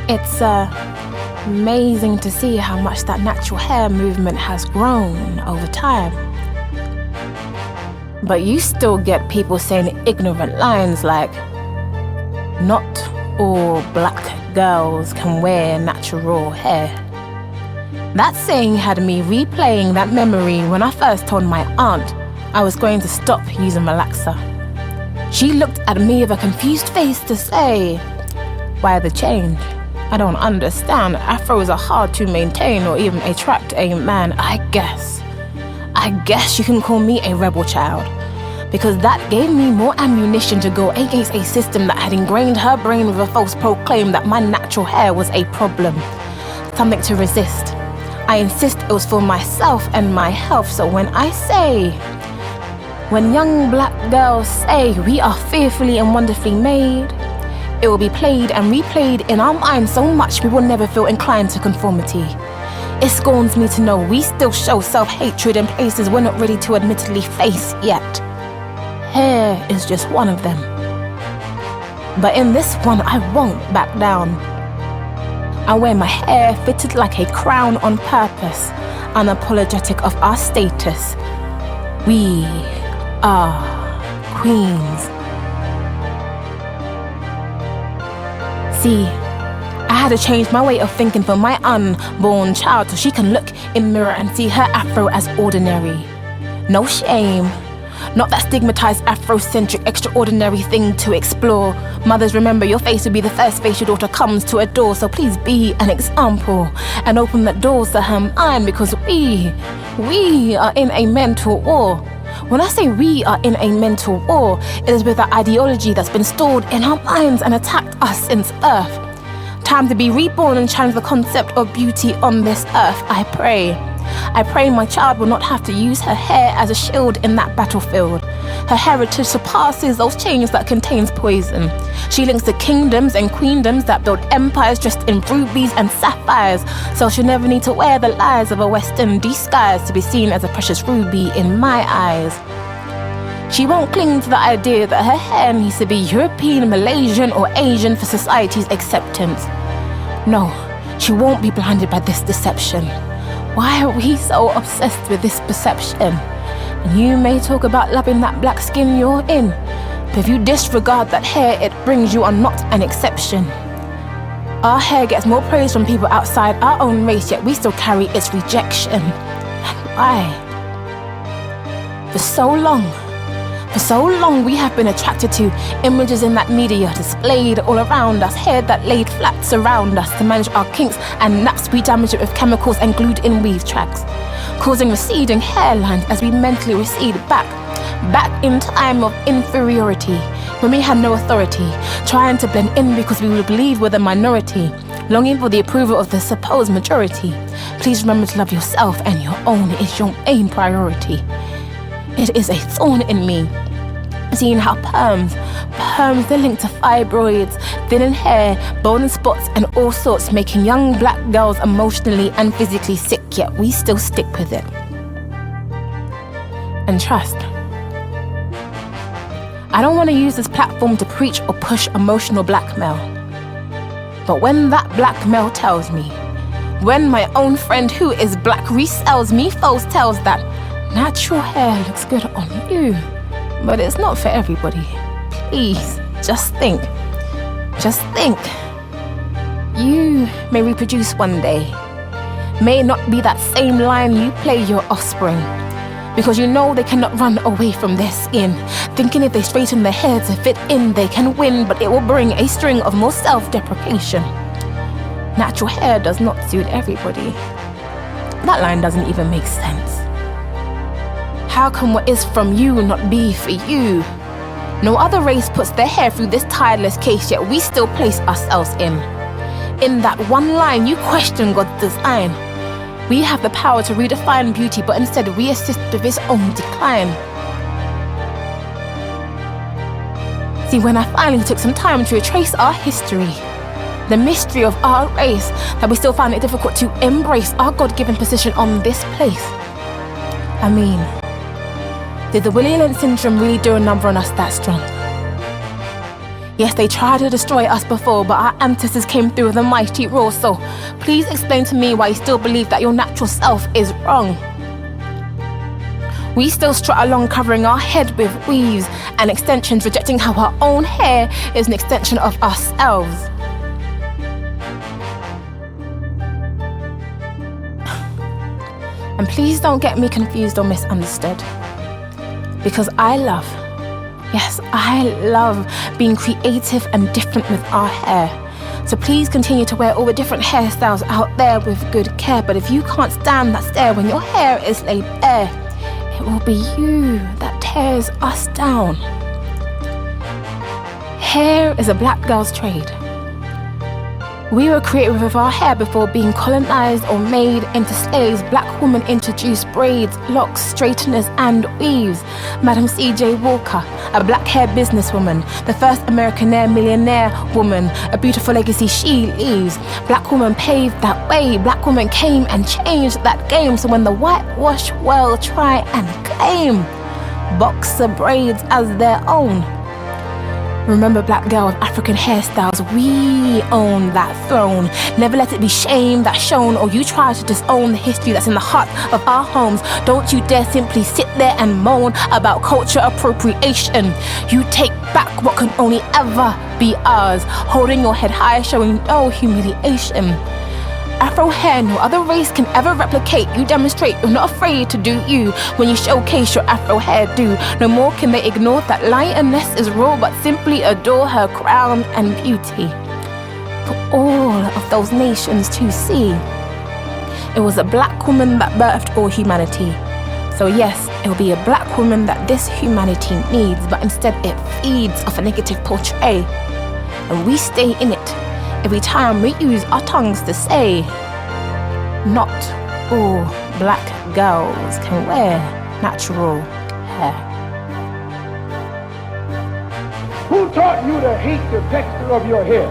It's amazing to see how much that natural hair movement has grown over time. But you still get people saying ignorant lines like, not all black girls can wear natural hair. That saying had me replaying that memory when I first told my aunt I was going to stop using relaxer. She looked at me with a confused face to say, why the change? I don't understand. Afros are hard to maintain or even attract a man. I guess you can call me a rebel child, because that gave me more ammunition to go against a system that had ingrained her brain with a false proclaim that my natural hair was a problem, something to resist. I insist it was for myself and my health. So when young black girls say we are fearfully and wonderfully made, it will be played and replayed in our minds so much we will never feel inclined to conformity. It scorns me to know we still show self-hatred in places we're not ready to admittedly face yet. Hair is just one of them. But in this one, I won't back down. I wear my hair fitted like a crown on purpose, unapologetic of our status. We are queens. See, I had to change my way of thinking for my unborn child so she can look in the mirror and see her afro as ordinary. No shame. Not that stigmatized Afrocentric extraordinary thing to explore. Mothers, remember, your face will be the first face your daughter comes to adore. So please be an example and open the doors to her mind, because we are in a mental war. When I say we are in a mental war, it is with the ideology that's been stored in our minds and attacked us since birth. Time to be reborn and challenge the concept of beauty on this earth. I pray my child will not have to use her hair as a shield in that battlefield. Her heritage surpasses those chains that contains poison. She links the kingdoms and queendoms that build empires dressed in rubies and sapphires, so she'll never need to wear the lies of a Western disguise to be seen as a precious ruby in my eyes. She won't cling to the idea that her hair needs to be European, Malaysian, or Asian for society's acceptance. No, she won't be blinded by this deception. Why are we so obsessed with this perception? And you may talk about loving that black skin you're in, but if you disregard that hair it brings, you are not an exception. Our hair gets more praise from people outside our own race, yet we still carry its rejection. And why? For so long we have been attracted to images in that media displayed all around us, hair that laid flat around us to manage our kinks and naps. We damage it with chemicals and glued in weave tracks, causing receding hairlines as we mentally recede back in time of inferiority, when we had no authority, trying to blend in because we would believe we're the minority, longing for the approval of the supposed majority. Please remember to love yourself, and your own is your main priority. It is a thorn in me, seeing how perms, they're linked to fibroids, thinning hair, balding spots, and all sorts, making young black girls emotionally and physically sick, yet we still stick with it. And trust, I don't want to use this platform to preach or push emotional blackmail. But when that blackmail tells me, when my own friend who is black resells me false tales that natural hair looks good on you, but it's not for everybody. Please, just think. You may reproduce one day. May it not be that same line you play your offspring, because you know they cannot run away from their skin, thinking if they straighten their hair to fit in, they can win, but it will bring a string of more self-deprecation. Natural hair does not suit everybody. That line doesn't even make sense. How can what is from you not be for you? No other race puts their hair through this tireless case, yet we still place ourselves in. In that one line, you question God's design. We have the power to redefine beauty, but instead we assist with its own decline. See, when I finally took some time to retrace our history, the mystery of our race, that we still find it difficult to embrace our God-given position on this place. I mean, did the William syndrome really do a number on us that strong? Yes, they tried to destroy us before, but our ancestors came through with a mighty roar. So please explain to me why you still believe that your natural self is wrong. We still strut along covering our head with weaves and extensions, rejecting how our own hair is an extension of ourselves. And please don't get me confused or misunderstood, because I love being creative and different with our hair. So please continue to wear all the different hairstyles out there with good care. But if you can't stand that stare when your hair is laid bare, it will be you that tears us down. Hair is a black girl's trade. We were created with our hair before being colonized or made into slaves. Black women introduced braids, locks, straighteners, and weaves. Madam C.J. Walker, a black hair businesswoman, the first American millionaire woman, a beautiful legacy she leaves. Black woman paved that way. Black woman came and changed that game. So when the whitewash world try and claim boxer braids as their own, remember, black girl with African hairstyles, we own that throne. Never let it be shame that's shown, or you try to disown the history that's in the heart of our homes. Don't you dare simply sit there and moan about culture appropriation. You take back what can only ever be ours, holding your head high, showing no humiliation. Afro hair no other race can ever replicate. You demonstrate you're not afraid to do you when you showcase your Afro hairdo. No more can they ignore that lioness is raw, but simply adore her crown and beauty. For all of those nations to see, it was a black woman that birthed all humanity. So yes, it will be a black woman that this humanity needs, but instead it feeds off a negative portray. And we stay in it every time we use our tongues to say, not all black girls can wear natural hair. Who taught you to hate the texture of your hair?